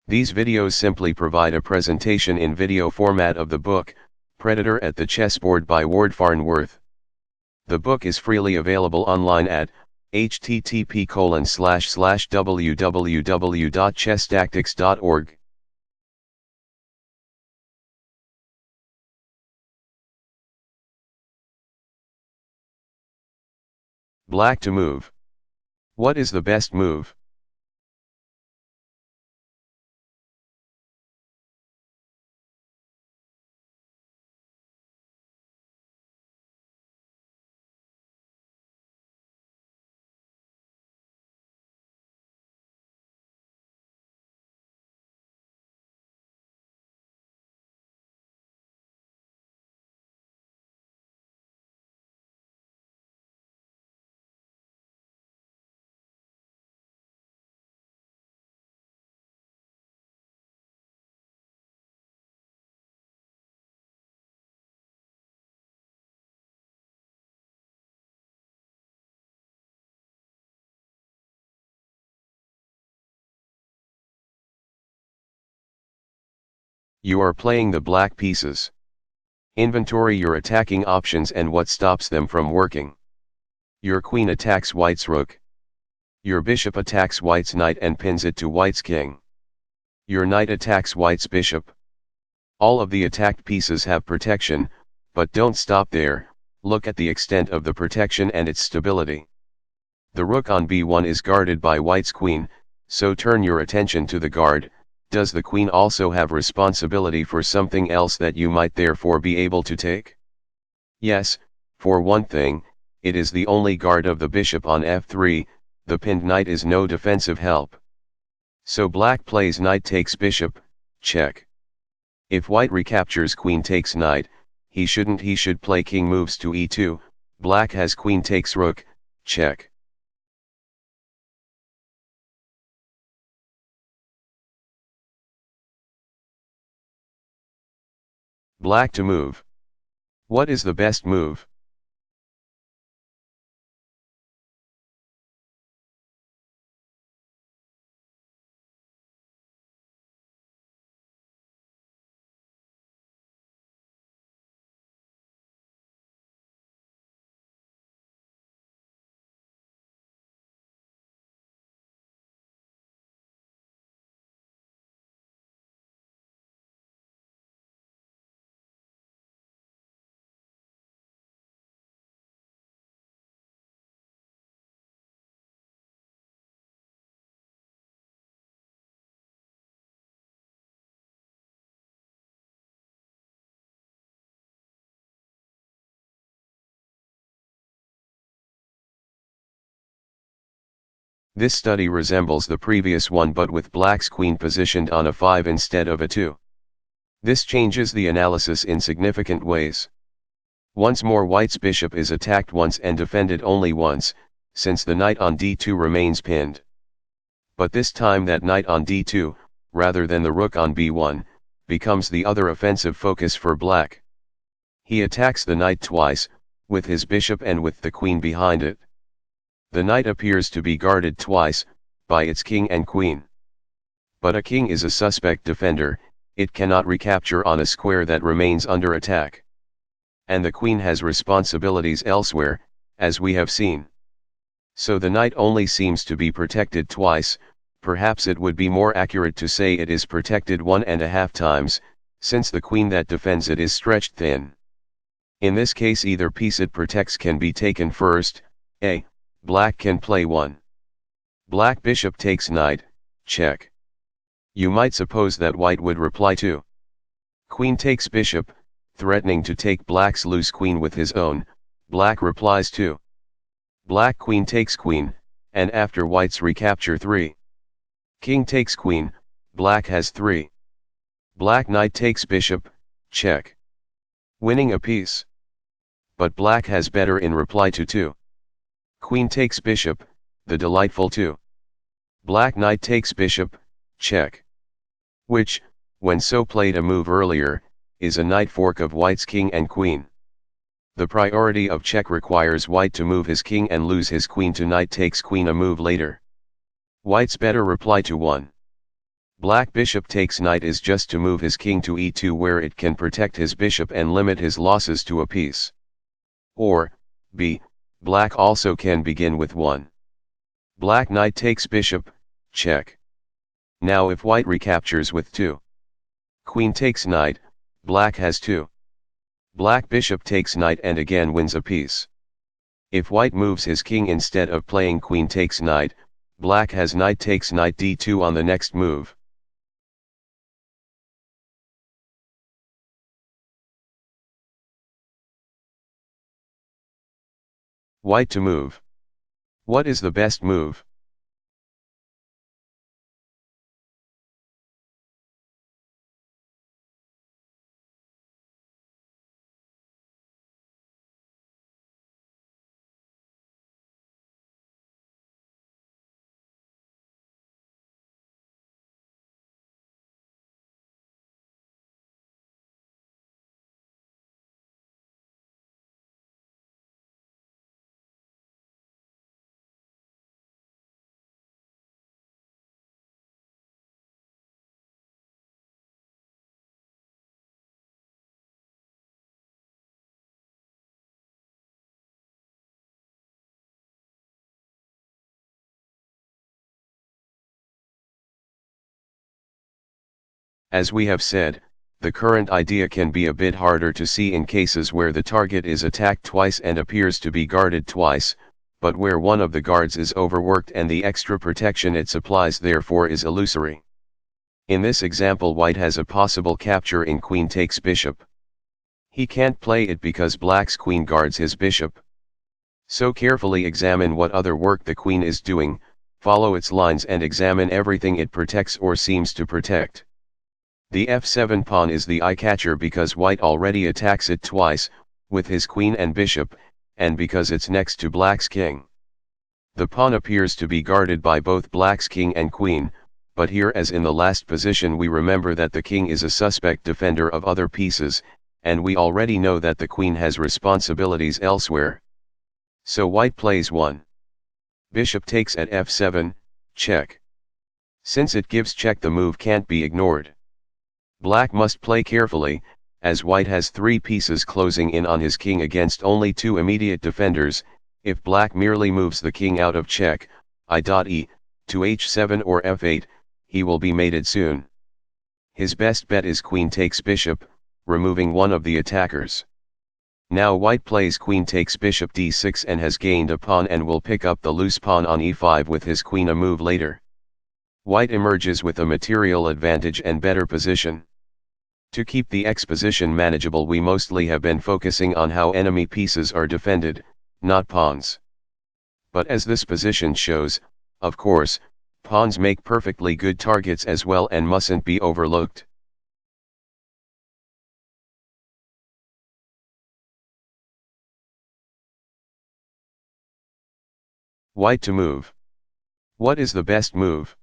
These videos simply provide a presentation in video format of the book, Predator at the Chessboard by Ward Farnworth. The book is freely available online at http://www.chesstactics.org. Black to move. What is the best move? You are playing the black pieces. Inventory your attacking options and what stops them from working. Your queen attacks white's rook. Your bishop attacks white's knight and pins it to white's king. Your knight attacks white's bishop. All of the attacked pieces have protection, but don't stop there, look at the extent of the protection and its stability. The rook on b1 is guarded by white's queen, so turn your attention to the guard. Does the queen also have responsibility for something else that you might therefore be able to take? Yes, for one thing, it is the only guard of the bishop on f3, the pinned knight is no defensive help. So black plays knight takes bishop, check. If white recaptures queen takes knight, he should play king moves to e2, black has queen takes rook, check. Black to move. What is the best move? This study resembles the previous one but with black's queen positioned on a 5 instead of a 2. This changes the analysis in significant ways. Once more white's bishop is attacked once and defended only once, since the knight on d2 remains pinned. But this time that knight on d2, rather than the rook on b1, becomes the other offensive focus for black. He attacks the knight twice, with his bishop and with the queen behind it. The knight appears to be guarded twice, by its king and queen. But a king is a suspect defender, it cannot recapture on a square that remains under attack. And the queen has responsibilities elsewhere, as we have seen. So the knight only seems to be protected twice, perhaps it would be more accurate to say it is protected 1.5 times, since the queen that defends it is stretched thin. In this case either piece it protects can be taken first. A. Black can play 1. Black bishop takes knight, check. You might suppose that white would reply to queen takes bishop, threatening to take black's loose queen with his own. Black replies to black queen takes queen, and after white's recapture 3. King takes queen, black has 3. Black knight takes bishop, check. Winning a piece. But black has better in reply to 2. Queen takes bishop, the delightful 2. Black knight takes bishop, check. Which, when so played a move earlier, is a knight fork of white's king and queen. The priority of check requires white to move his king and lose his queen to knight takes queen a move later. White's better reply to 1. Black bishop takes knight is just to move his king to e2 where it can protect his bishop and limit his losses to a piece. Or, b, black also can begin with 1. Black knight takes bishop, check. Now if white recaptures with 2. Queen takes knight, black has 2. Black bishop takes knight and again wins a piece. If white moves his king instead of playing queen takes knight, black has knight takes knight d2 on the next move. White to move. What is the best move? As we have said, the current idea can be a bit harder to see in cases where the target is attacked twice and appears to be guarded twice, but where one of the guards is overworked and the extra protection it supplies therefore is illusory. In this example white has a possible capture in queen takes bishop. He can't play it because black's queen guards his bishop. So carefully examine what other work the queen is doing, follow its lines and examine everything it protects or seems to protect. The f7 pawn is the eye-catcher because white already attacks it twice, with his queen and bishop, and because it's next to black's king. The pawn appears to be guarded by both black's king and queen, but here as in the last position we remember that the king is a suspect defender of other pieces, and we already know that the queen has responsibilities elsewhere. So white plays 1. Bishop takes at f7, check. Since it gives check the move can't be ignored. Black must play carefully, as white has 3 pieces closing in on his king against only 2 immediate defenders. If black merely moves the king out of check, I.e, to h7 or f8, he will be mated soon. His best bet is queen takes bishop, removing one of the attackers. Now white plays queen takes bishop d6 and has gained a pawn and will pick up the loose pawn on e5 with his queen a move later. White emerges with a material advantage and better position. To keep the exposition manageable we mostly have been focusing on how enemy pieces are defended, not pawns. But as this position shows, of course, pawns make perfectly good targets as well and mustn't be overlooked. White to move. What is the best move?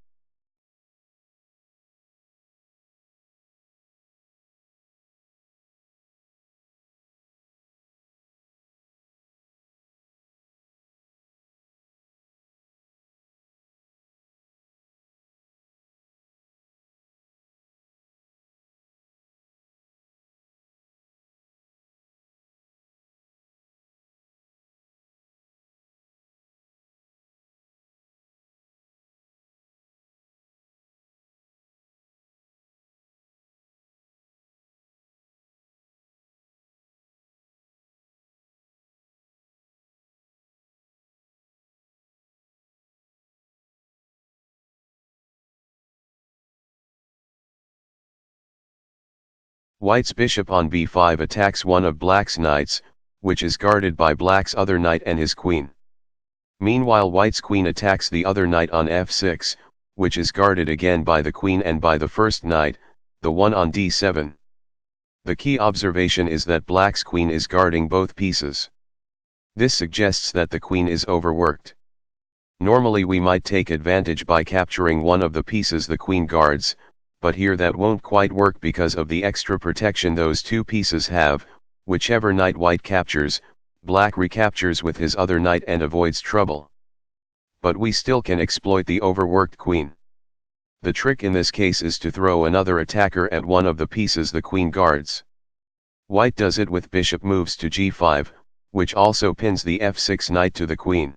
White's bishop on b5 attacks one of black's knights, which is guarded by black's other knight and his queen. Meanwhile white's queen attacks the other knight on f6, which is guarded again by the queen and by the first knight, the one on d7. The key observation is that black's queen is guarding both pieces. This suggests that the queen is overworked. Normally we might take advantage by capturing one of the pieces the queen guards, but here that won't quite work because of the extra protection those 2 pieces have. Whichever knight white captures, black recaptures with his other knight and avoids trouble. But we still can exploit the overworked queen. The trick in this case is to throw another attacker at one of the pieces the queen guards. White does it with bishop moves to g5, which also pins the f6 knight to the queen.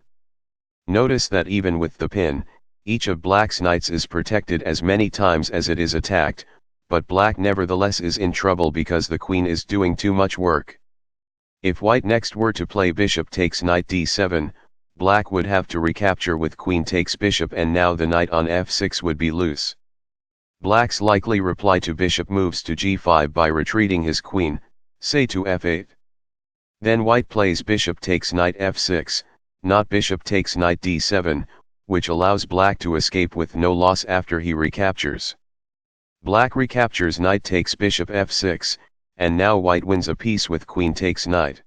Notice that even with the pin, each of black's knights is protected as many times as it is attacked, but black nevertheless is in trouble because the queen is doing too much work. If white next were to play bishop takes knight d7, black would have to recapture with queen takes bishop, and now the knight on f6 would be loose. Black's likely reply to bishop moves to g5 by retreating his queen, say to f8. Then white plays bishop takes knight f6, not bishop takes knight d7, which allows black to escape with no loss after he recaptures. Black recaptures knight takes bishop f6, and now white wins a piece with queen takes knight.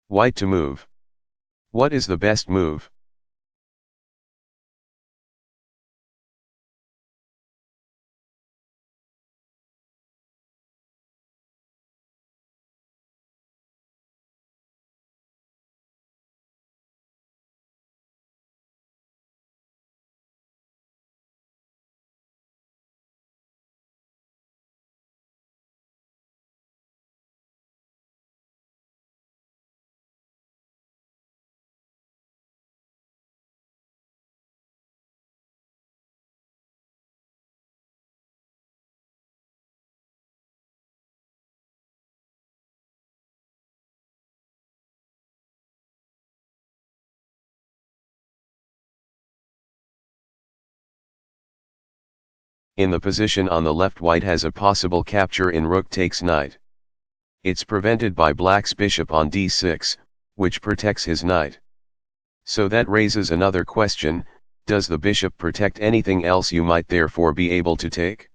White to move. What is the best move? In the position on the left, white has a possible capture in rook takes knight. It's prevented by black's bishop on d6, which protects his knight. So that raises another question: does the bishop protect anything else you might therefore be able to take?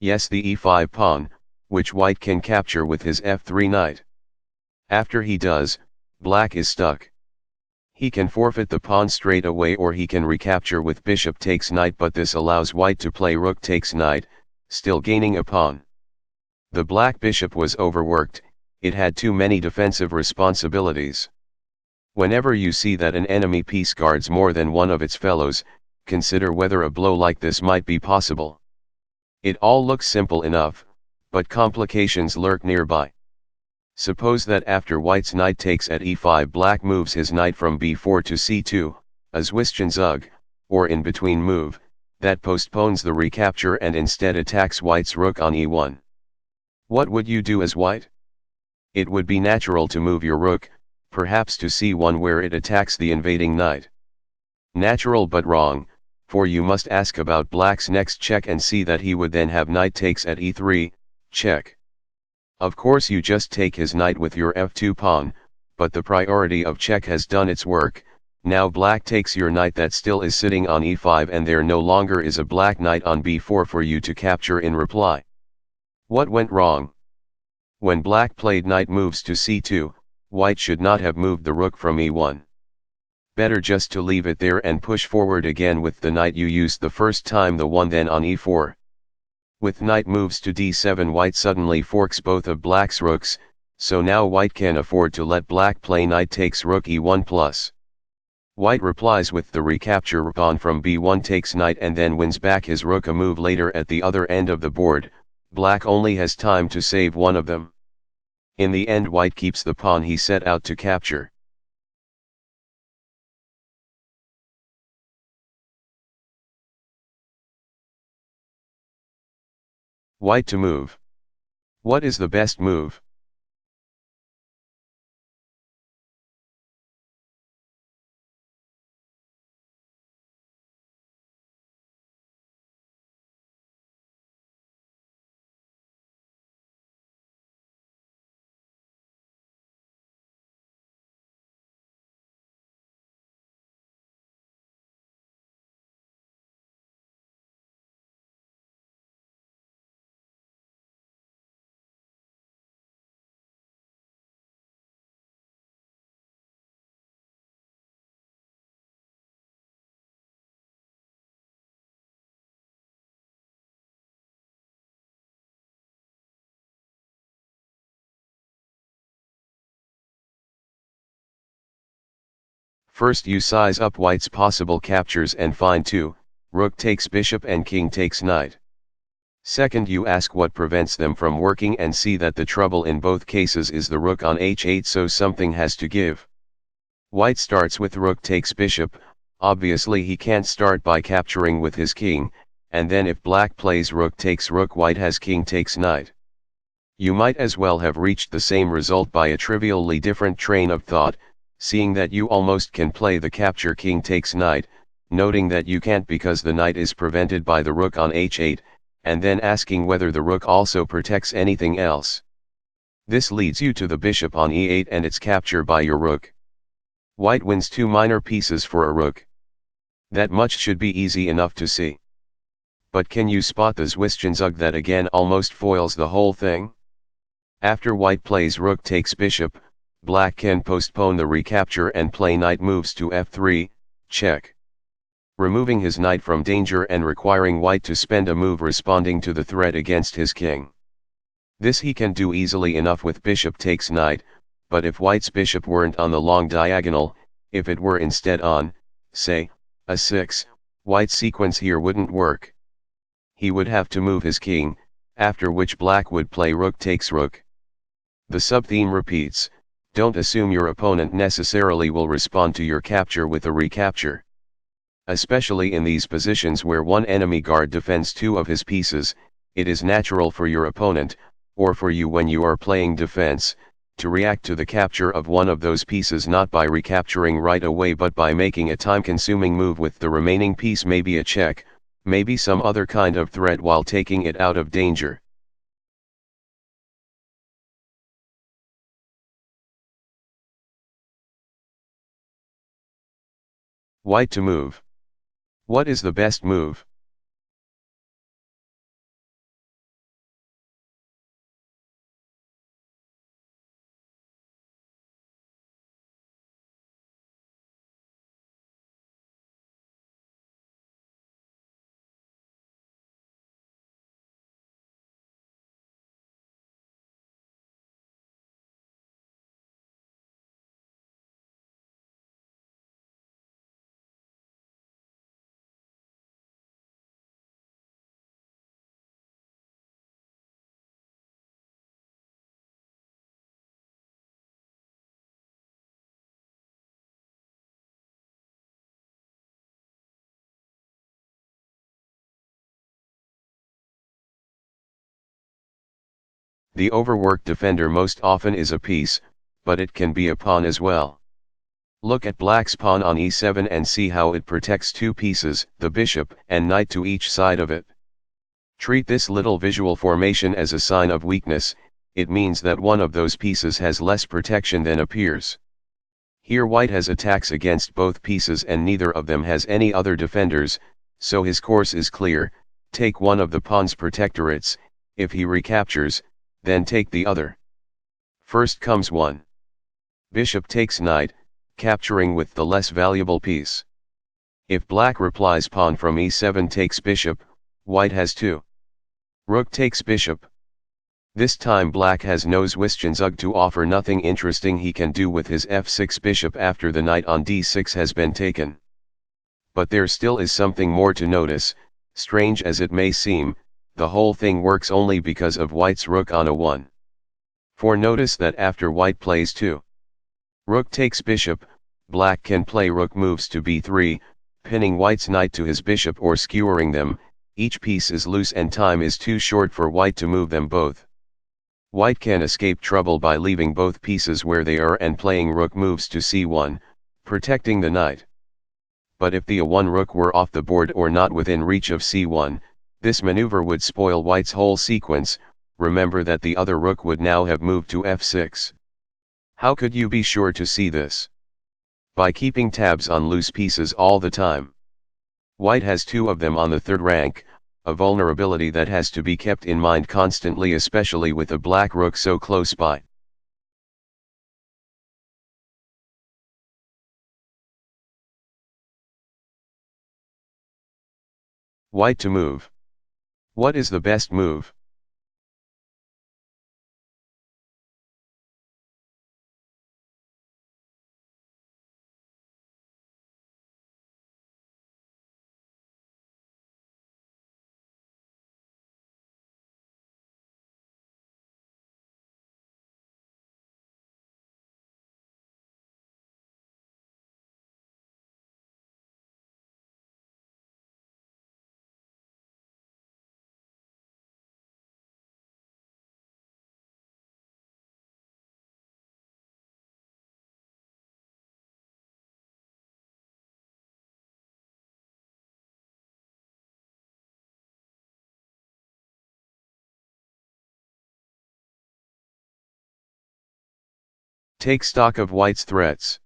Yes, the e5 pawn, which white can capture with his f3 knight. After he does, black is stuck. He can forfeit the pawn straight away, or he can recapture with bishop takes knight, but this allows white to play rook takes knight, still gaining a pawn. The black bishop was overworked, it had too many defensive responsibilities. Whenever you see that an enemy piece guards more than one of its fellows, consider whether a blow like this might be possible. It all looks simple enough, but complications lurk nearby. Suppose that after white's knight takes at e5, black moves his knight from b4 to c2, a Zwischenzug, or in between move, that postpones the recapture and instead attacks white's rook on e1. What would you do as white? It would be natural to move your rook, perhaps to c1, where it attacks the invading knight. Natural but wrong, for you must ask about black's next check and see that he would then have knight takes at e3, check. Of course you just take his knight with your f2 pawn, but the priority of check has done its work. Now black takes your knight that still is sitting on e5, and there no longer is a black knight on b4 for you to capture in reply. What went wrong? When black played knight moves to c2, white should not have moved the rook from e1. Better just to leave it there and push forward again with the knight you used the first time, the one then on e4. With knight moves to d7, white suddenly forks both of black's rooks, so now white can afford to let black play knight takes rook e1 plus. White replies with the recapture pawn from b1 takes knight and then wins back his rook a move later at the other end of the board. Black only has time to save one of them. In the end, white keeps the pawn he set out to capture. White to move. What is the best move? First you size up white's possible captures and find 2, rook takes bishop and king takes knight. Second you ask what prevents them from working and see that the trouble in both cases is the rook on h8, so something has to give. White starts with rook takes bishop, obviously he can't start by capturing with his king, and then if black plays rook takes rook, white has king takes knight. You might as well have reached the same result by a trivially different train of thought, seeing that you almost can play the capture king takes knight, noting that you can't because the knight is prevented by the rook on h8, and then asking whether the rook also protects anything else. This leads you to the bishop on e8 and its capture by your rook. White wins 2 minor pieces for a rook. That much should be easy enough to see. But can you spot the Zwischenzug that again almost foils the whole thing? After white plays rook takes bishop, black can postpone the recapture and play knight moves to f3, check, removing his knight from danger and requiring white to spend a move responding to the threat against his king. This he can do easily enough with bishop takes knight, but if white's bishop weren't on the long diagonal, if it were instead on, say, a6, white's sequence here wouldn't work. He would have to move his king, after which black would play rook takes rook. The sub-theme repeats, don't assume your opponent necessarily will respond to your capture with a recapture. Especially in these positions where one enemy guard defends 2 of his pieces, it is natural for your opponent, or for you when you are playing defense, to react to the capture of one of those pieces not by recapturing right away but by making a time-consuming move with the remaining piece, maybe a check, maybe some other kind of threat while taking it out of danger. White to move. What is the best move? The overworked defender most often is a piece, but it can be a pawn as well. Look at black's pawn on e7 and see how it protects 2 pieces, the bishop and knight to each side of it. Treat this little visual formation as a sign of weakness, it means that one of those pieces has less protection than appears. Here white has attacks against both pieces and neither of them has any other defenders, so his course is clear, take one of the pawn's protectorates, if he recaptures, then take the other. First comes 1. Bishop takes knight, capturing with the less valuable piece. If black replies pawn from e7 takes bishop, white has 2. Rook takes bishop. This time black has no Zwischenzug to offer, nothing interesting he can do with his f6 bishop after the knight on d6 has been taken. But there still is something more to notice, strange as it may seem, the whole thing works only because of white's rook on a1. For notice that after white plays 2. Rook takes bishop, black can play rook moves to b3, pinning white's knight to his bishop or skewering them, each piece is loose and time is too short for white to move them both. White can escape trouble by leaving both pieces where they are and playing rook moves to c1, protecting the knight. But if the a1 rook were off the board or not within reach of c1, this maneuver would spoil white's whole sequence. Remember that the other rook would now have moved to f6. How could you be sure to see this? By keeping tabs on loose pieces all the time. White has 2 of them on the 3rd rank, a vulnerability that has to be kept in mind constantly, especially with a black rook so close by. White to move. What is the best move? Take stock of white's threats.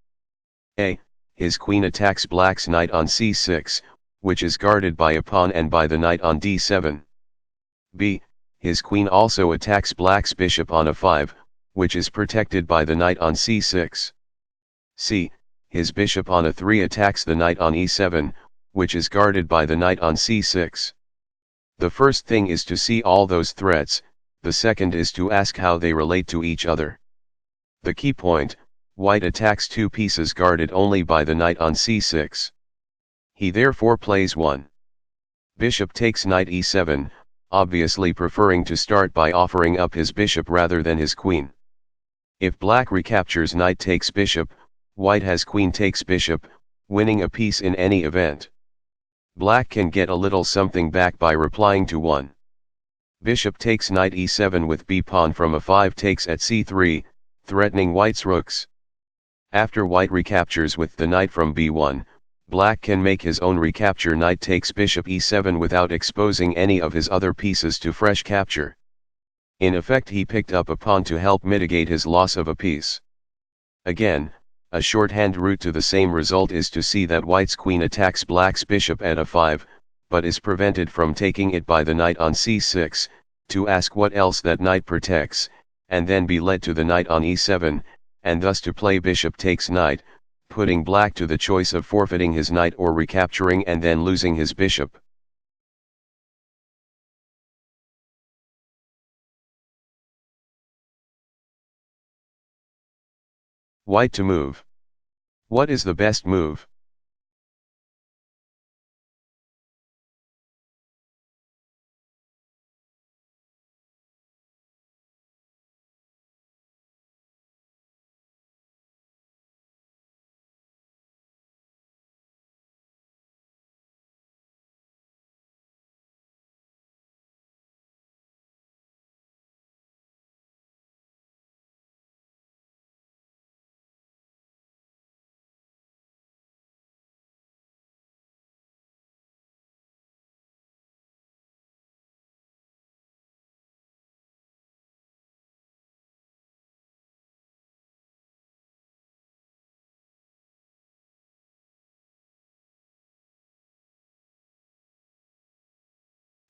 A. His queen attacks black's knight on c6, which is guarded by a pawn and by the knight on d7. B. His queen also attacks black's bishop on a5, which is protected by the knight on c6. C. His bishop on a3 attacks the knight on e7, which is guarded by the knight on c6. The first thing is to see all those threats, the second is to ask how they relate to each other. The key point: white attacks two pieces guarded only by the knight on c6. He therefore plays 1. Bishop takes knight e7, obviously preferring to start by offering up his bishop rather than his queen. If black recaptures knight takes bishop, white has queen takes bishop, winning a piece in any event. Black can get a little something back by replying to 1. Bishop takes knight e7 with b-pawn from a5 takes at c3, threatening white's rooks. After white recaptures with the knight from b1, black can make his own recapture knight takes bishop e7 without exposing any of his other pieces to fresh capture. In effect, he picked up a pawn to help mitigate his loss of a piece. Again, a shorthand route to the same result is to see that white's queen attacks black's bishop at a5, but is prevented from taking it by the knight on c6, to ask what else that knight protects, and then be led to the knight on e7, and thus to play bishop takes knight, putting black to the choice of forfeiting his knight or recapturing and then losing his bishop. White to move. What is the best move?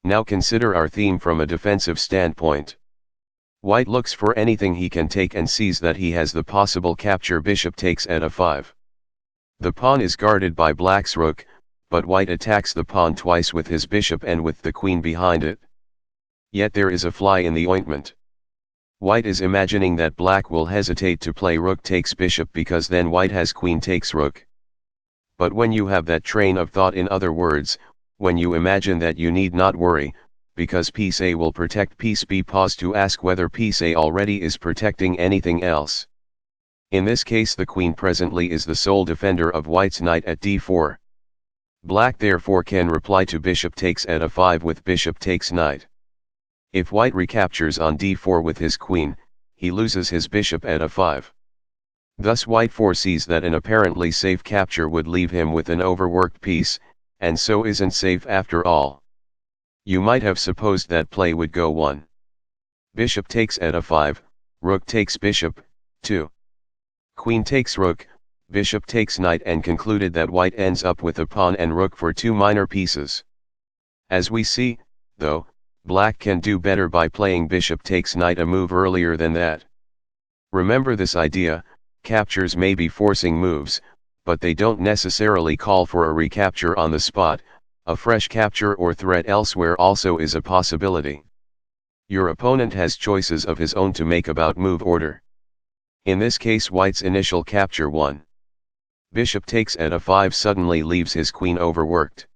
Now consider our theme from a defensive standpoint. White looks for anything he can take and sees that he has the possible capture bishop takes at a5. The pawn is guarded by black's rook, but white attacks the pawn twice with his bishop and with the queen behind it. Yet there is a fly in the ointment. White is imagining that black will hesitate to play rook takes bishop because then white has queen takes rook. But when you have that train of thought, in other words, when you imagine that you need not worry, because piece A will protect piece B, pause to ask whether piece A already is protecting anything else. In this case the queen presently is the sole defender of white's knight at d4. Black therefore can reply to bishop takes at a5 with bishop takes knight. If white recaptures on d4 with his queen, he loses his bishop at a5. Thus white foresees that an apparently safe capture would leave him with an overworked piece, and so isn't safe after all. You might have supposed that play would go 1. Bishop takes at a5, rook takes bishop, 2. Queen takes rook, bishop takes knight, and concluded that white ends up with a pawn and rook for 2 minor pieces. As we see, though, black can do better by playing bishop takes knight a move earlier than that. Remember this idea: captures may be forcing moves, but they don't necessarily call for a recapture on the spot. A fresh capture or threat elsewhere also is a possibility. Your opponent has choices of his own to make about move order. In this case white's initial capture 1. Bishop takes at a5 suddenly leaves his queen overworked.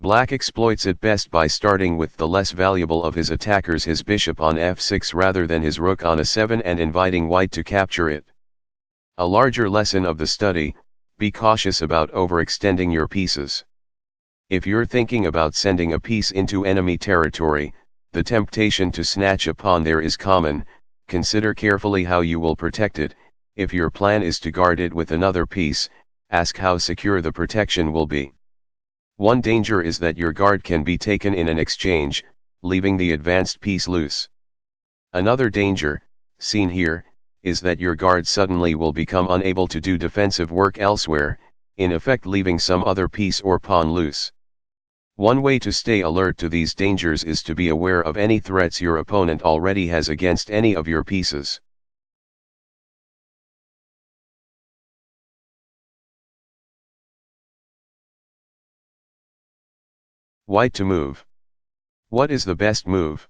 Black exploits it best by starting with the less valuable of his attackers, his bishop on f6 rather than his rook on a7, and inviting white to capture it. A larger lesson of the study: be cautious about overextending your pieces. If you're thinking about sending a piece into enemy territory, the temptation to snatch a pawn there is common. Consider carefully how you will protect it. If your plan is to guard it with another piece, ask how secure the protection will be. One danger is that your guard can be taken in an exchange, leaving the advanced piece loose. Another danger, seen here, is that your guard suddenly will become unable to do defensive work elsewhere, in effect leaving some other piece or pawn loose. One way to stay alert to these dangers is to be aware of any threats your opponent already has against any of your pieces. White to move. What is the best move?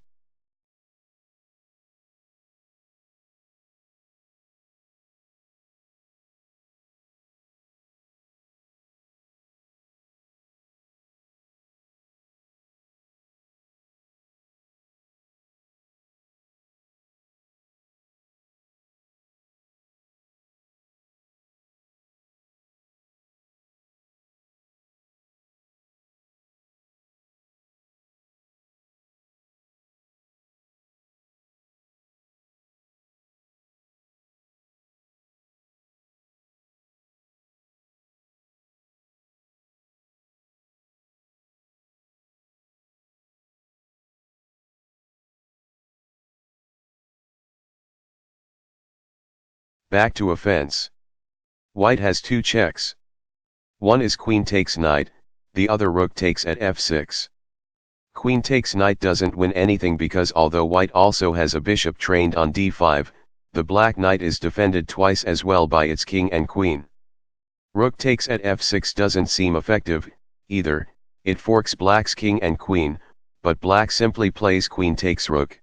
Back to offense. White has two checks. One is queen takes knight, the other rook takes at f6. Queen takes knight doesn't win anything because although white also has a bishop trained on d5, the black knight is defended twice as well by its king and queen. Rook takes at f6 doesn't seem effective, either, it forks black's king and queen, but black simply plays queen takes rook.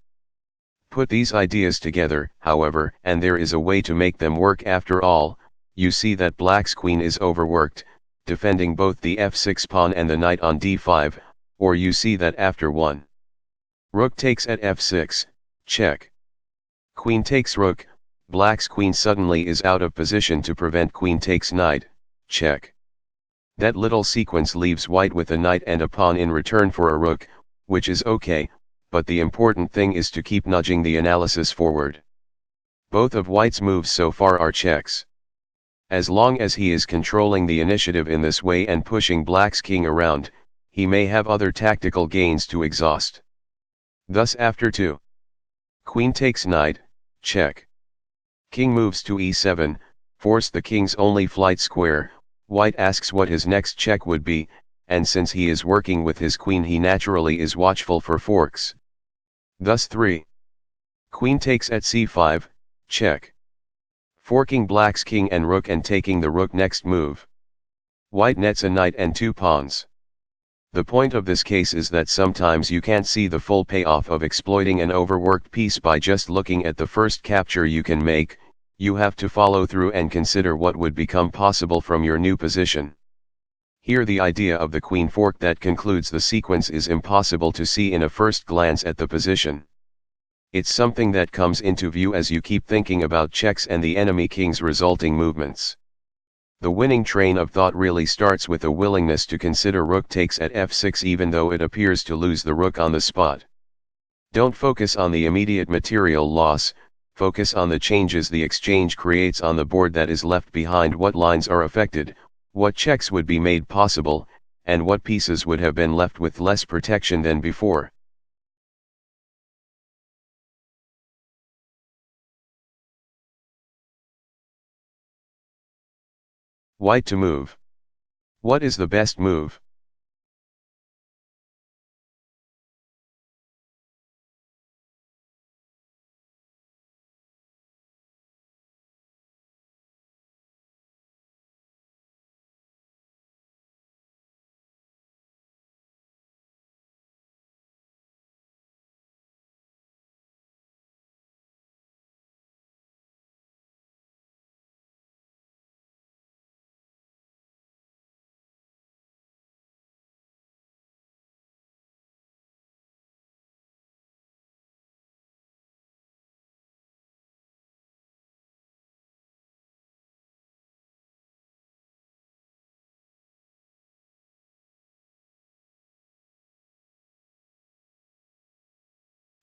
Put these ideas together, however, and there is a way to make them work after all. You see that black's queen is overworked, defending both the f6 pawn and the knight on d5, or you see that after 1. Rook takes at f6, check. Queen takes rook, black's queen suddenly is out of position to prevent queen takes knight, check. That little sequence leaves white with a knight and a pawn in return for a rook, which is okay, but the important thing is to keep nudging the analysis forward. Both of white's moves so far are checks. As long as he is controlling the initiative in this way and pushing black's king around, he may have other tactical gains to exhaust. Thus after 2. Queen takes knight, check. King moves to e7, force the king's only flight square. White asks what his next check would be, and since he is working with his queen he naturally is watchful for forks. Thus 3. Queen takes at c5, check. Forking black's king and rook and taking the rook next move. White nets a knight and 2 pawns. The point of this case is that sometimes you can't see the full payoff of exploiting an overworked piece by just looking at the first capture you can make. You have to follow through and consider what would become possible from your new position. Here the idea of the queen fork that concludes the sequence is impossible to see in a first glance at the position. It's something that comes into view as you keep thinking about checks and the enemy king's resulting movements. The winning train of thought really starts with a willingness to consider rook takes at f6 even though it appears to lose the rook on the spot. Don't focus on the immediate material loss, focus on the changes the exchange creates on the board that is left behind, what lines are affected, what checks would be made possible, and what pieces would have been left with less protection than before. White to move. What is the best move?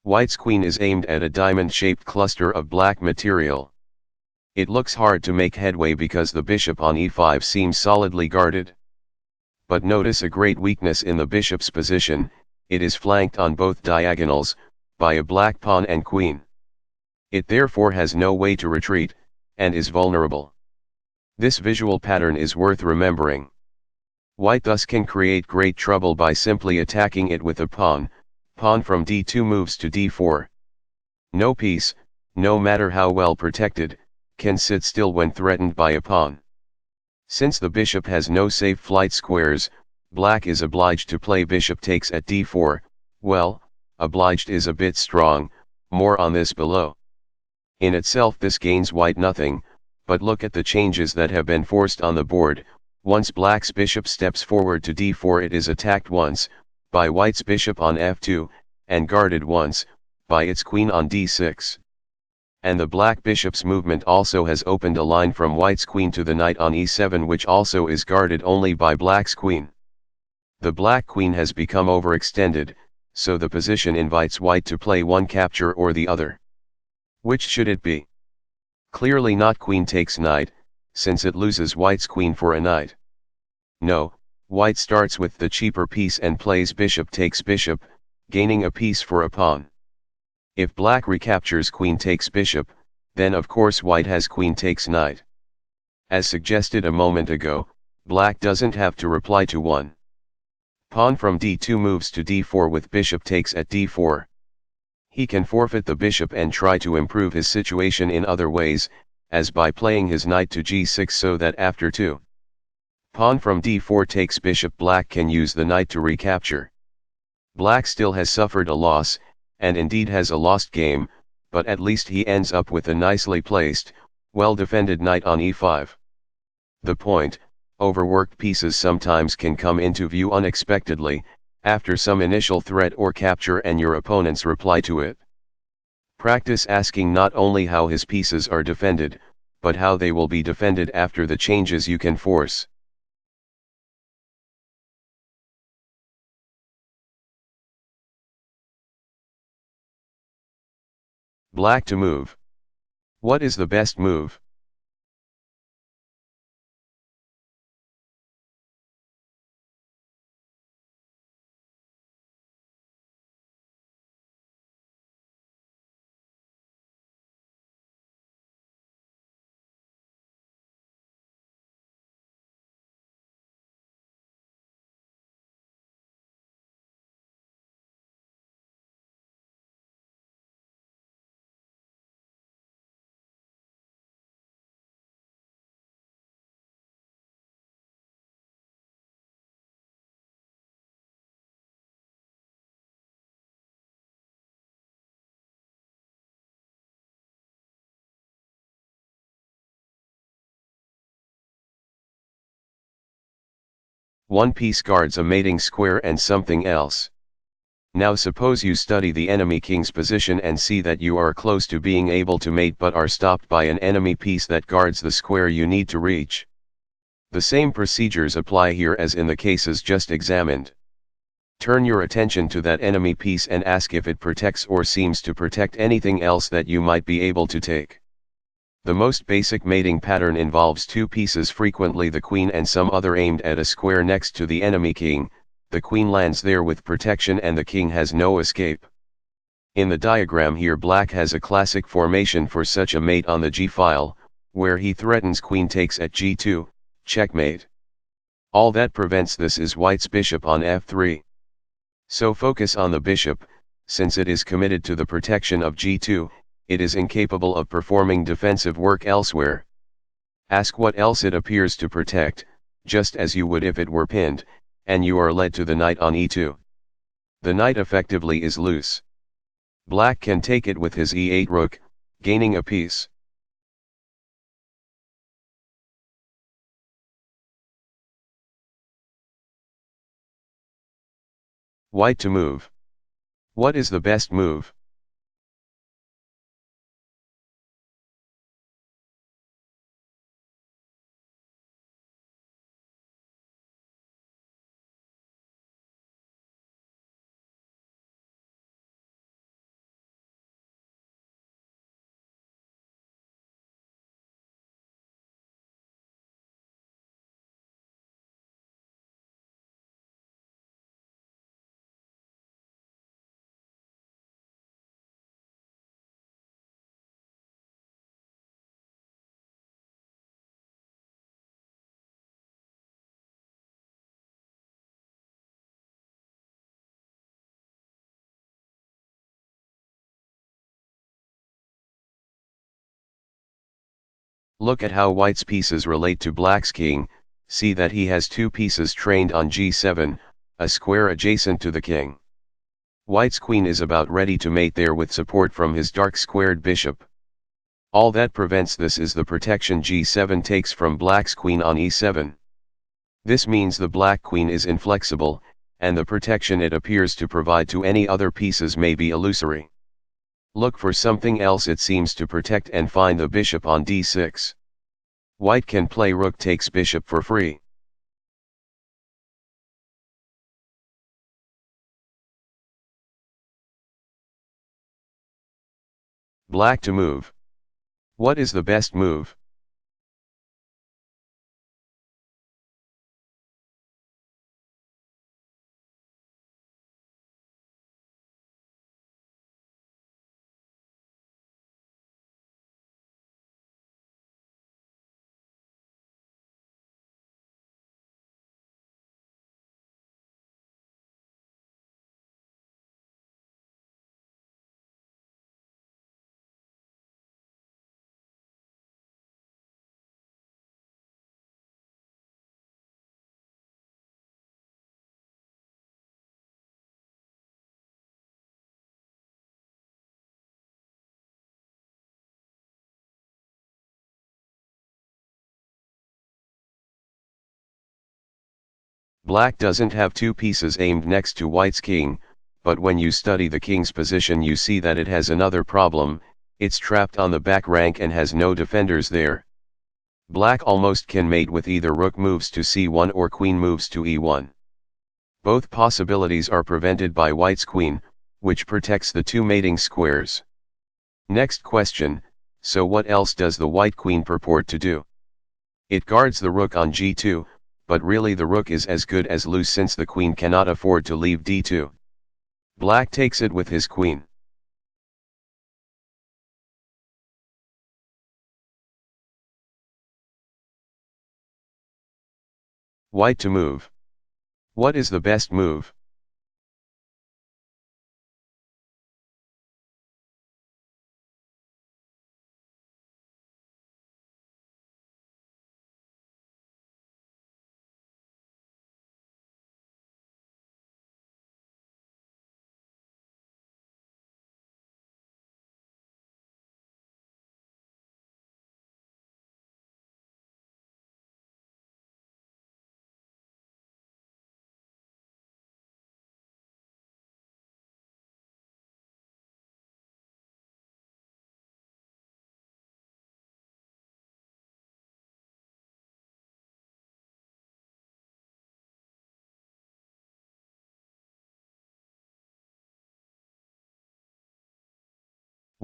White's queen is aimed at a diamond-shaped cluster of black material. It looks hard to make headway because the bishop on e5 seems solidly guarded. But notice a great weakness in the bishop's position, it is flanked on both diagonals, by a black pawn and queen. It therefore has no way to retreat, and is vulnerable. This visual pattern is worth remembering. White thus can create great trouble by simply attacking it with a pawn from d2 moves to d4. No piece, no matter how well protected, can sit still when threatened by a pawn. Since the bishop has no safe flight squares, black is obliged to play bishop takes at d4, well, obliged is a bit strong, more on this below. In itself this gains white nothing, but look at the changes that have been forced on the board. Once black's bishop steps forward to d4 it is attacked once, by white's bishop on f2, and guarded once, by its queen on d6. And the black bishop's movement also has opened a line from white's queen to the knight on e7 which also is guarded only by black's queen. The black queen has become overextended, so the position invites white to play one capture or the other. Which should it be? Clearly not queen takes knight, since it loses white's queen for a knight. No, white starts with the cheaper piece and plays bishop takes bishop, gaining a piece for a pawn. If black recaptures queen takes bishop, then of course white has queen takes knight. As suggested a moment ago, black doesn't have to reply to one. Pawn from d2 moves to d4 with bishop takes at d4. He can forfeit the bishop and try to improve his situation in other ways, as by playing his knight to g6 so that after 2. Pawn from d4 takes bishop black can use the knight to recapture. Black still has suffered a loss, and indeed has a lost game, but at least he ends up with a nicely placed, well-defended knight on e5. The point, overworked pieces sometimes can come into view unexpectedly, after some initial threat or capture and your opponents reply to it. Practice asking not only how his pieces are defended, but how they will be defended after the changes you can force. Black to move. What is the best move? One piece guards a mating square and something else. Now suppose you study the enemy king's position and see that you are close to being able to mate but are stopped by an enemy piece that guards the square you need to reach. The same procedures apply here as in the cases just examined. Turn your attention to that enemy piece and ask if it protects or seems to protect anything else that you might be able to take. The most basic mating pattern involves two pieces, frequently the queen and some other, aimed at a square next to the enemy king. The queen lands there with protection and the king has no escape. In the diagram here black has a classic formation for such a mate on the g-file, where he threatens queen takes at g2, checkmate. All that prevents this is white's bishop on f3. So focus on the bishop, since it is committed to the protection of g2, it is incapable of performing defensive work elsewhere. Ask what else it appears to protect, just as you would if it were pinned, and you are led to the knight on e2. The knight effectively is loose. Black can take it with his e8 rook, gaining a piece. White to move. What is the best move? Look at how white's pieces relate to black's king. See that he has two pieces trained on g7, a square adjacent to the king. White's queen is about ready to mate there with support from his dark squared bishop. All that prevents this is the protection g7 takes from black's queen on e7. This means the black queen is inflexible, and the protection it appears to provide to any other pieces may be illusory. Look for something else it seems to protect and find the bishop on d6. White can play rook takes bishop for free. Black to move. What is the best move? Black doesn't have two pieces aimed next to white's king, but when you study the king's position you see that it has another problem, it's trapped on the back rank and has no defenders there. Black almost can mate with either rook moves to c1 or queen moves to e1. Both possibilities are prevented by white's queen, which protects the two mating squares. Next question, so what else does the white queen purport to do? It guards the rook on g2, but really the rook is as good as loose since the queen cannot afford to leave d2. Black takes it with his queen. White to move. What is the best move?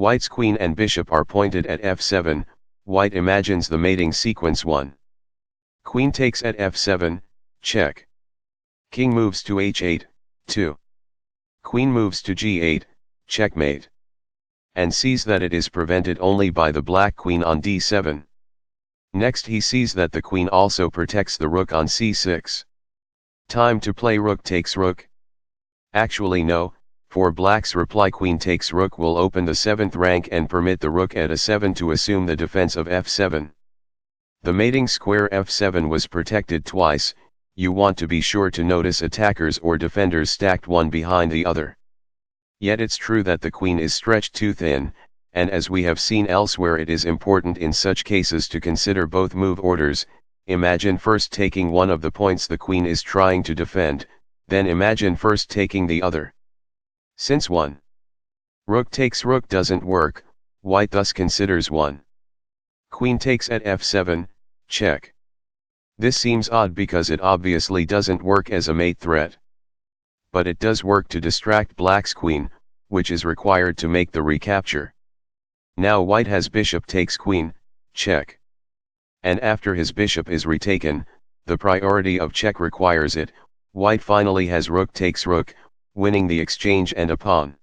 White's queen and bishop are pointed at f7, white imagines the mating sequence 1. Queen takes at f7, check. King moves to h8, 2. Queen moves to g8, checkmate. And sees that it is prevented only by the black queen on d7. Next he sees that the queen also protects the rook on c6. Time to play rook takes rook. Actually no, for black's reply queen takes rook will open the 7th rank and permit the rook at a7 to assume the defense of f7. The mating square f7 was protected twice. You want to be sure to notice attackers or defenders stacked one behind the other. Yet it's true that the queen is stretched too thin, and as we have seen elsewhere it is important in such cases to consider both move orders. Imagine first taking one of the points the queen is trying to defend, then imagine first taking the other. Since 1. Rook takes rook doesn't work, white thus considers 1. Queen takes at f7, check. This seems odd because it obviously doesn't work as a mate threat. But it does work to distract black's queen, which is required to make the recapture. Now white has bishop takes queen, check. And after his bishop is retaken, the priority of check requires it, white finally has rook takes rook, winning the exchange and a pawn.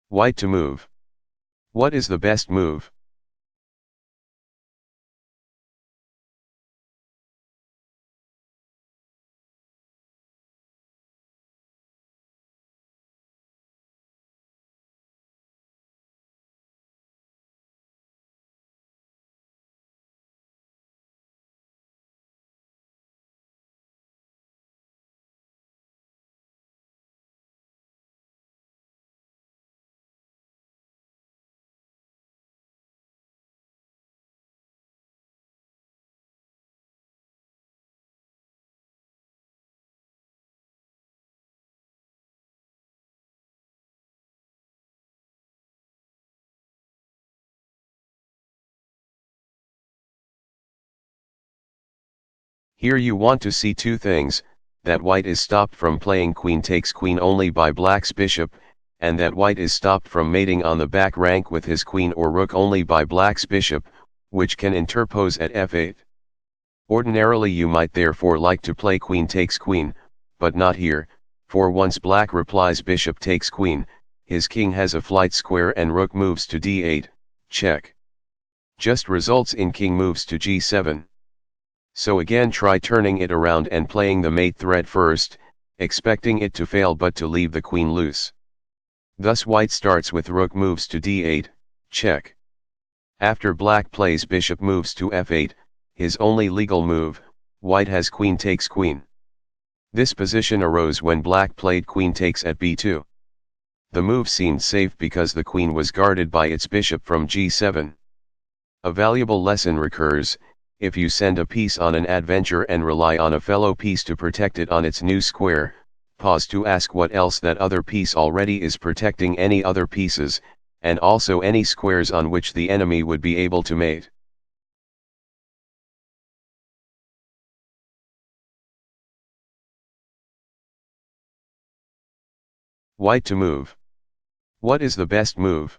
White to move. What is the best move? Here you want to see two things, that white is stopped from playing queen takes queen only by black's bishop, and that white is stopped from mating on the back rank with his queen or rook only by black's bishop, which can interpose at f8. Ordinarily you might therefore like to play queen takes queen, but not here, for once black replies bishop takes queen, his king has a flight square and rook moves to d8, check. Just results in king moves to g7. So again try turning it around and playing the mate threat first, expecting it to fail but to leave the queen loose. Thus white starts with rook moves to d8, check. After black plays bishop moves to f8, his only legal move, white has queen takes queen. This position arose when black played queen takes at b2. The move seemed safe because the queen was guarded by its bishop from g7. A valuable lesson recurs: if you send a piece on an adventure and rely on a fellow piece to protect it on its new square, pause to ask what else that other piece already is protecting any other pieces, and also any squares on which the enemy would be able to mate. White to move. What is the best move?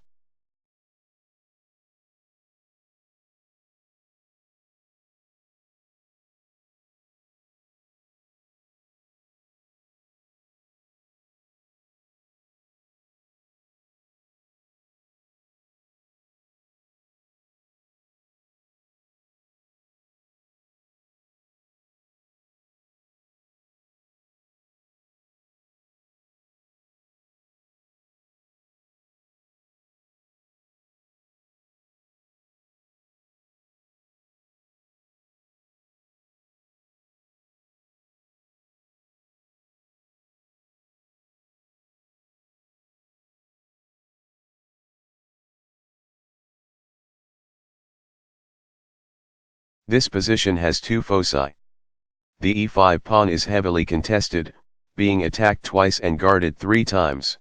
This position has two foci. The e5 pawn is heavily contested, being attacked twice and guarded 3 times.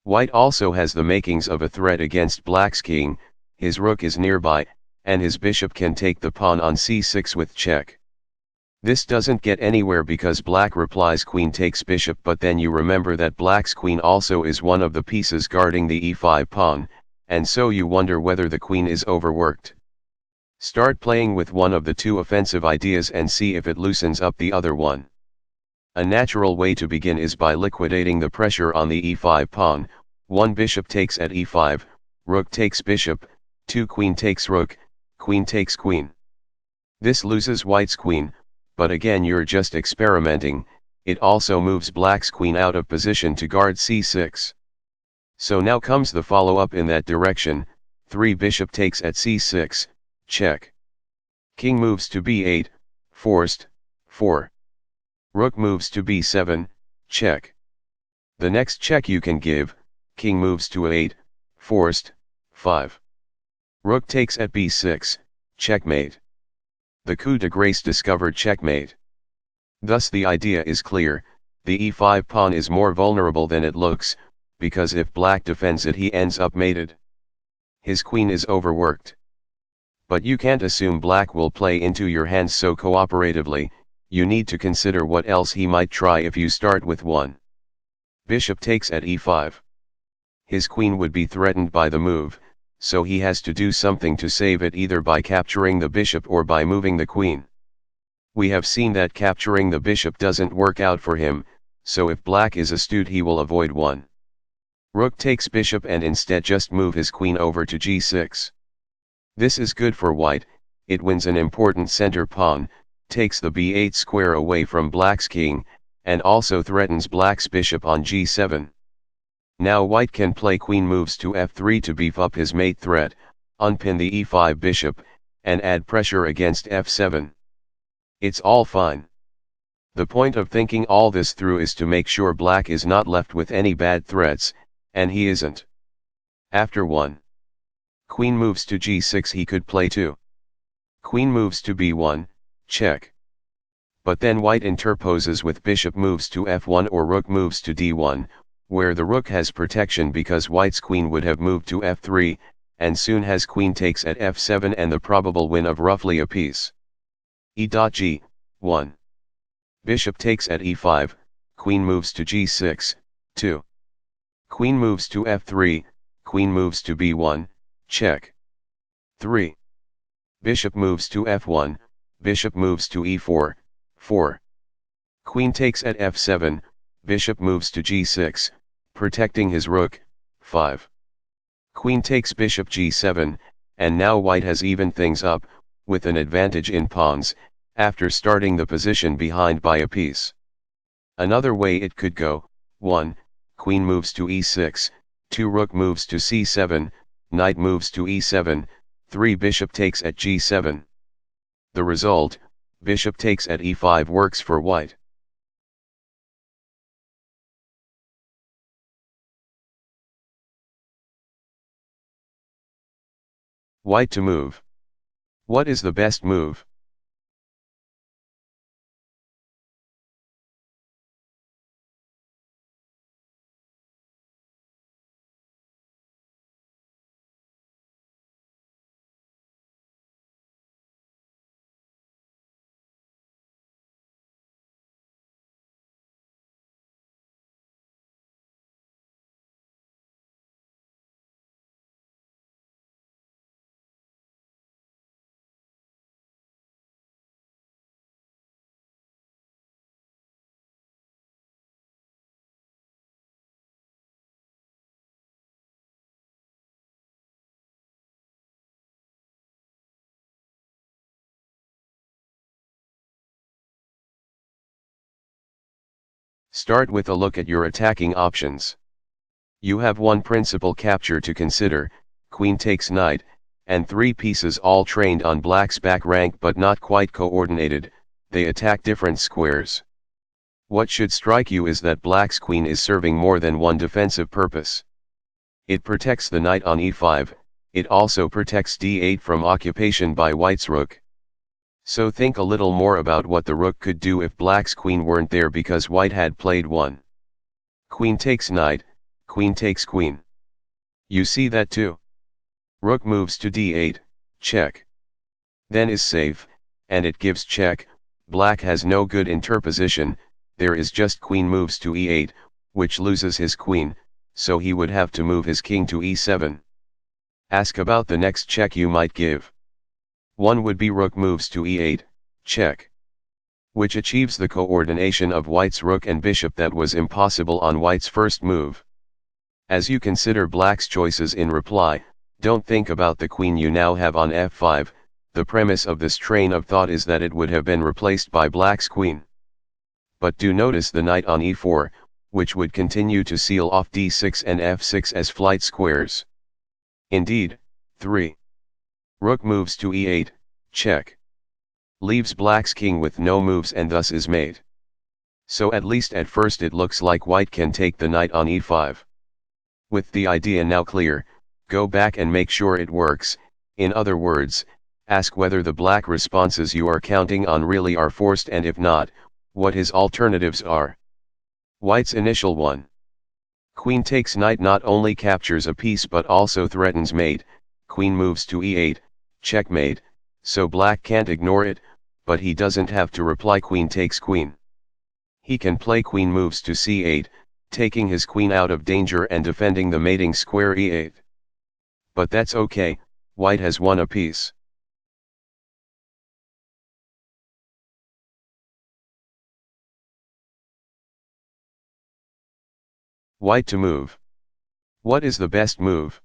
White also has the makings of a threat against black's king, his rook is nearby, and his bishop can take the pawn on c6 with check. This doesn't get anywhere because black replies queen takes bishop, but then you remember that black's queen also is one of the pieces guarding the e5 pawn, and so you wonder whether the queen is overworked. Start playing with one of the two offensive ideas and see if it loosens up the other one. A natural way to begin is by liquidating the pressure on the e5 pawn. 1 bishop takes at e5, rook takes bishop, 2 queen takes rook, queen takes queen. This loses white's queen, but again you're just experimenting. It also moves black's queen out of position to guard c6. So now comes the follow-up in that direction. 3 bishop takes at c6, check. King moves to b8, forced, 4. Rook moves to b7, check. The next check you can give, king moves to a8, forced, 5. Rook takes at b6, checkmate. The coup de grace discovered checkmate. Thus the idea is clear: the e5 pawn is more vulnerable than it looks, because if black defends it he ends up mated. His queen is overworked. But you can't assume black will play into your hands so cooperatively. You need to consider what else he might try if you start with 1 bishop takes at e5. His queen would be threatened by the move, so he has to do something to save it, either by capturing the bishop or by moving the queen. We have seen that capturing the bishop doesn't work out for him, so if black is astute he will avoid 1 rook takes bishop and instead just move his queen over to g6. This is good for white. It wins an important center pawn, takes the b8 square away from black's king, and also threatens black's bishop on g7. Now white can play queen moves to f3 to beef up his mate threat, unpin the e5 bishop, and add pressure against f7. It's all fine. The point of thinking all this through is to make sure black is not left with any bad threats, and he isn't. After 1 queen moves to g6 he could play 2 queen moves to b1, check. But then white interposes with bishop moves to f1 or rook moves to d1, where the rook has protection because white's queen would have moved to f3, and soon has queen takes at f7 and the probable win of roughly a piece. E.g, 1. Bishop takes at e5, queen moves to g6, 2. Queen moves to f3, queen moves to b1, check. 3. Bishop moves to f1, bishop moves to e4, 4. Queen takes at f7, bishop moves to g6, protecting his rook, 5. Queen takes bishop g7, and now white has evened things up, with an advantage in pawns, after starting the position behind by a piece. Another way it could go: 1. Queen moves to e6, 2. Rook moves to c7, knight moves to e7, 3. Bishop takes at g7. The result: bishop takes at e5 works for white. White to move. What is the best move? Start with a look at your attacking options. You have one principal capture to consider: queen takes knight, and 3 pieces all trained on black's back rank but not quite coordinated. They attack different squares. What should strike you is that black's queen is serving more than one defensive purpose. It protects the knight on e5, it also protects d8 from occupation by white's rook. So think a little more about what the rook could do if black's queen weren't there, because white had played 1. Queen takes knight, queen takes queen. You see that too? Rook moves to d8, check. Then is safe, and it gives check. Black has no good interposition, there is just queen moves to e8, which loses his queen, so he would have to move his king to e7. Ask about the next check you might give. One would be rook moves to e8, check. Which achieves the coordination of white's rook and bishop that was impossible on white's first move. As you consider black's choices in reply, don't think about the queen you now have on f5, the premise of this train of thought is that it would have been replaced by black's queen. But do notice the knight on e4, which would continue to seal off d6 and f6 as flight squares. Indeed, 3. Rook moves to e8, check. Leaves black's king with no moves and thus is mate. So at least at first it looks like white can take the knight on e5. With the idea now clear, go back and make sure it works. In other words, ask whether the black responses you are counting on really are forced, and if not, what his alternatives are. White's initial 1. Queen takes knight not only captures a piece but also threatens mate. Queen moves to e8, checkmate, so black can't ignore it, but he doesn't have to reply queen takes queen. He can play queen moves to c8, taking his queen out of danger and defending the mating square e8. But that's okay, white has won a piece. White to move. What is the best move?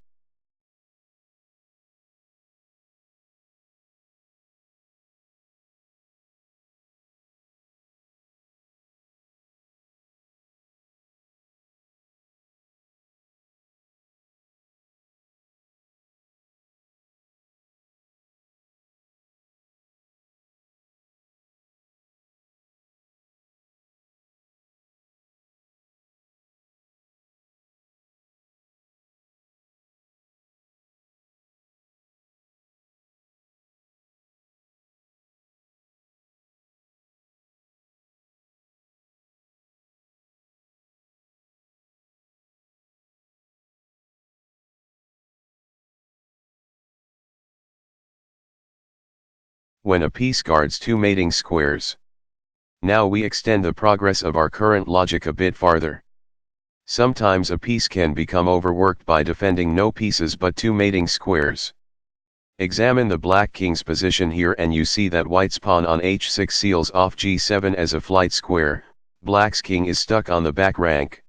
When a piece guards 2 mating squares. Now we extend the progress of our current logic a bit farther. Sometimes a piece can become overworked by defending no pieces but two mating squares. Examine the black king's position here and you see that white's pawn on h6 seals off g7 as a flight square. Black's king is stuck on the back rank.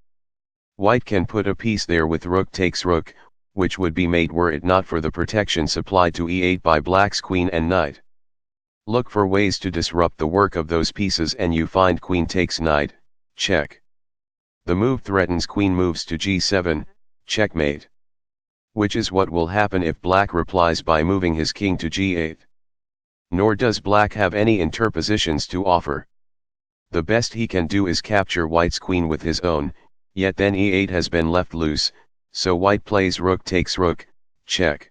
White can put a piece there with rook takes rook, which would be mate were it not for the protection supplied to e8 by black's queen and knight. Look for ways to disrupt the work of those pieces and you find queen takes knight, check. The move threatens queen moves to g7, checkmate. Which is what will happen if black replies by moving his king to g8. Nor does black have any interpositions to offer. The best he can do is capture white's queen with his own, yet then e8 has been left loose, so white plays rook takes rook, check.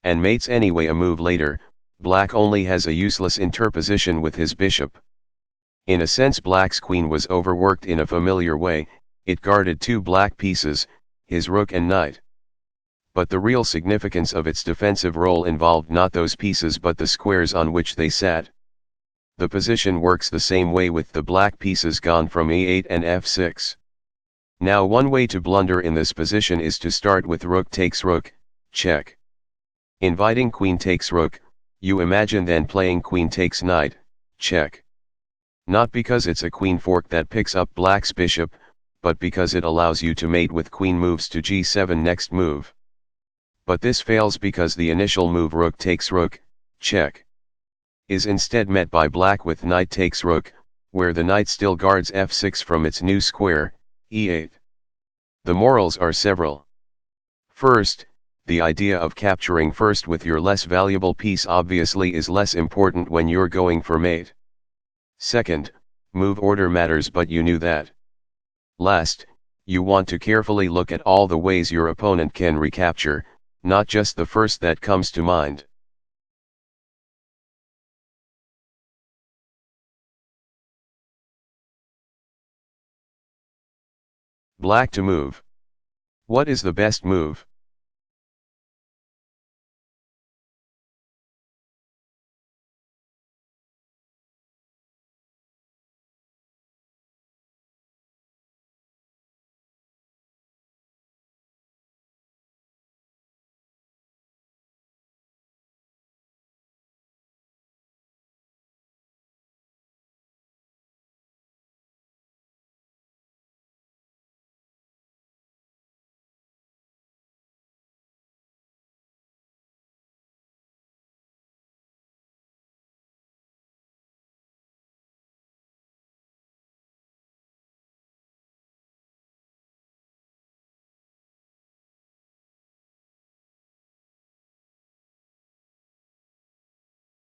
And mates anyway a move later. Black only has a useless interposition with his bishop. In a sense black's queen was overworked in a familiar way, it guarded two black pieces, his rook and knight. But the real significance of its defensive role involved not those pieces but the squares on which they sat. The position works the same way with the black pieces gone from e8 and f6. Now one way to blunder in this position is to start with rook takes rook, check. Inviting queen takes rook, you imagine then playing queen takes knight, check. Not because it's a queen fork that picks up black's bishop, but because it allows you to mate with queen moves to g7 next move. But this fails because the initial move rook takes rook, check, is instead met by black with knight takes rook, where the knight still guards f6 from its new square, e8. The morals are several. First, the idea of capturing first with your less valuable piece obviously is less important when you're going for mate. Second, move order matters but you knew that. Last, you want to carefully look at all the ways your opponent can recapture, not just the first that comes to mind. Black to move. What is the best move?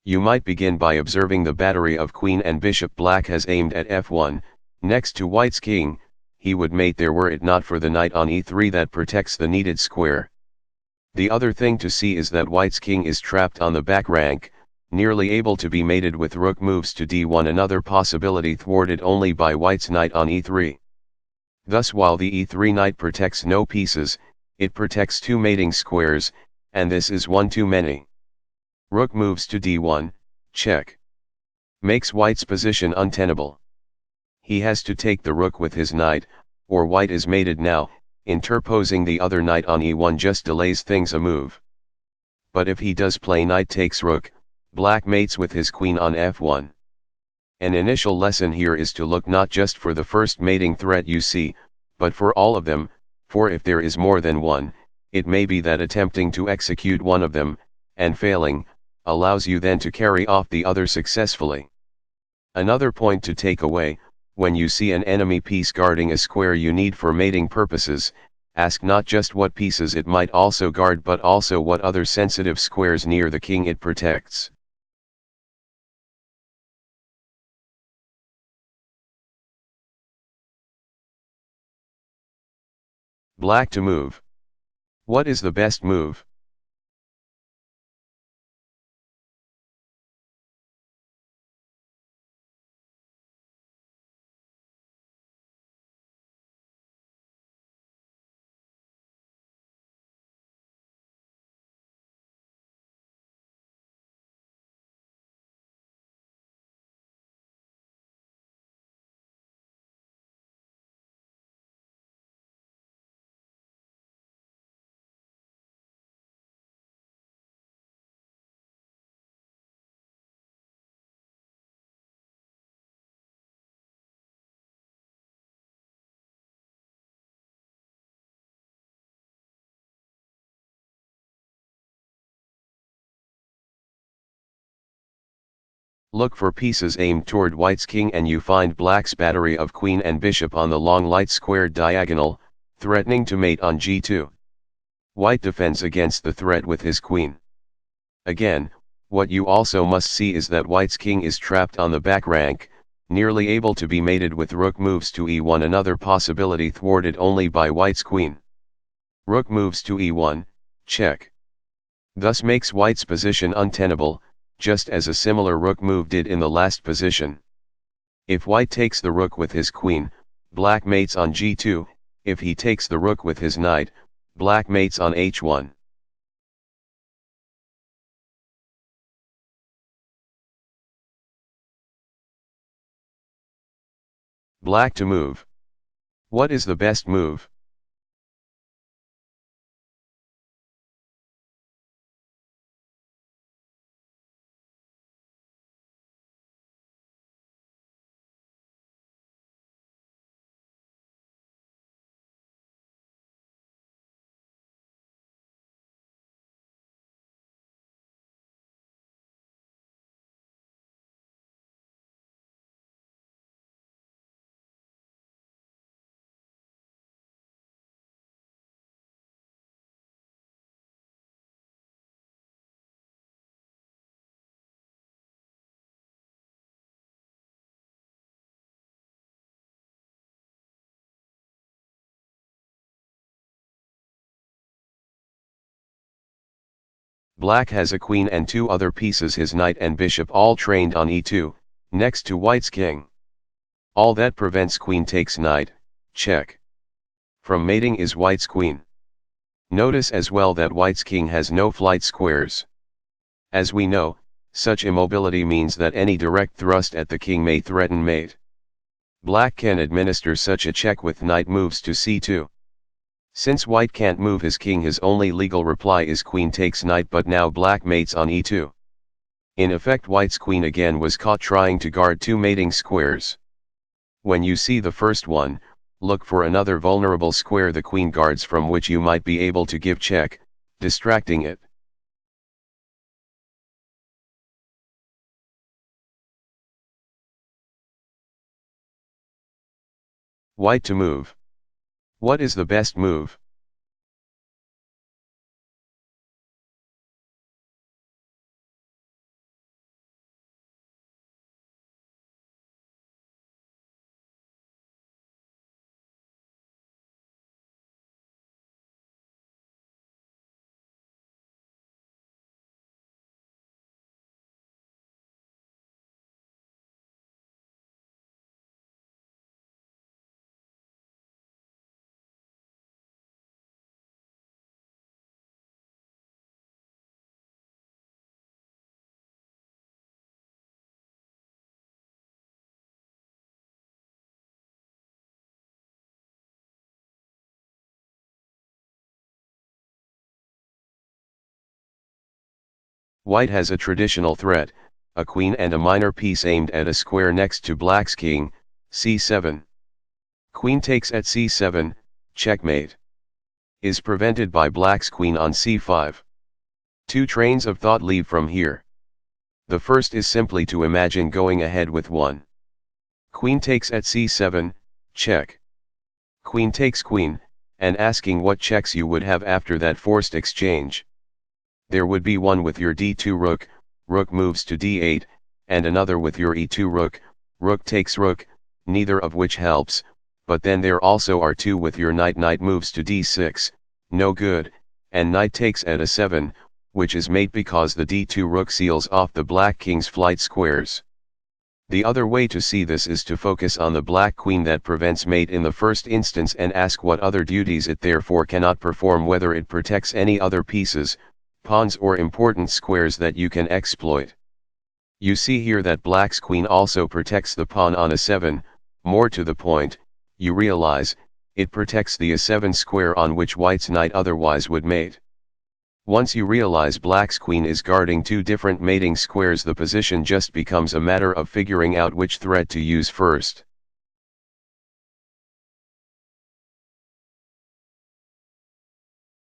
You might begin by observing the battery of queen and bishop black has aimed at f1, next to white's king. He would mate there were it not for the knight on e3 that protects the needed square. The other thing to see is that white's king is trapped on the back rank, nearly able to be mated with rook moves to d1, another possibility thwarted only by white's knight on e3. Thus while the e3 knight protects no pieces, it protects two mating squares, and this is one too many. Rook moves to d1, check. Makes white's position untenable. He has to take the rook with his knight, or white is mated now. Interposing the other knight on e1 just delays things a move. But if he does play knight takes rook, black mates with his queen on f1. An initial lesson here is to look not just for the first mating threat you see, but for all of them, for if there is more than one, it may be that attempting to execute one of them, and failing, allows you then to carry off the other successfully. Another point to take away: when you see an enemy piece guarding a square you need for mating purposes, ask not just what pieces it might also guard but also what other sensitive squares near the king it protects. Black to move. What is the best move? Look for pieces aimed toward white's king and you find black's battery of queen and bishop on the long light squared diagonal, threatening to mate on g2. White defends against the threat with his queen. Again, what you also must see is that white's king is trapped on the back rank, nearly able to be mated with rook moves to e1, another possibility thwarted only by white's queen. Rook moves to e1, check. Thus makes white's position untenable, just as a similar rook move did in the last position. If white takes the rook with his queen, black mates on g2, if he takes the rook with his knight, black mates on h1. Black to move. What is the best move? Black has a queen and two other pieces, his knight and bishop, all trained on e2, next to white's king. All that prevents queen takes knight, check, from mating is white's queen. Notice as well that white's king has no flight squares. As we know, such immobility means that any direct thrust at the king may threaten mate. Black can administer such a check with knight moves to c2. Since white can't move his king, his only legal reply is queen takes knight, but now black mates on e2. In effect, white's queen again was caught trying to guard two mating squares. When you see the first one, look for another vulnerable square the queen guards from which you might be able to give check, distracting it. White to move. What is the best move? White has a traditional threat, a queen and a minor piece aimed at a square next to black's king, c7. Queen takes at c7, checkmate. Is prevented by black's queen on c5. Two trains of thought leave from here. The first is simply to imagine going ahead with one. Queen takes at c7, check. Queen takes queen, and asking what checks you would have after that forced exchange. There would be one with your d2 rook, rook moves to d8, and another with your e2 rook, rook takes rook, neither of which helps, but then there also are two with your knight, knight moves to d6, no good, and knight takes at a7, which is mate because the d2 rook seals off the black king's flight squares. The other way to see this is to focus on the black queen that prevents mate in the first instance and ask what other duties it therefore cannot perform, whether it protects any other pieces, pawns or important squares that you can exploit. You see here that black's queen also protects the pawn on a7, more to the point, you realize, it protects the a7 square on which white's knight otherwise would mate. Once you realize black's queen is guarding two different mating squares, the position just becomes a matter of figuring out which threat to use first.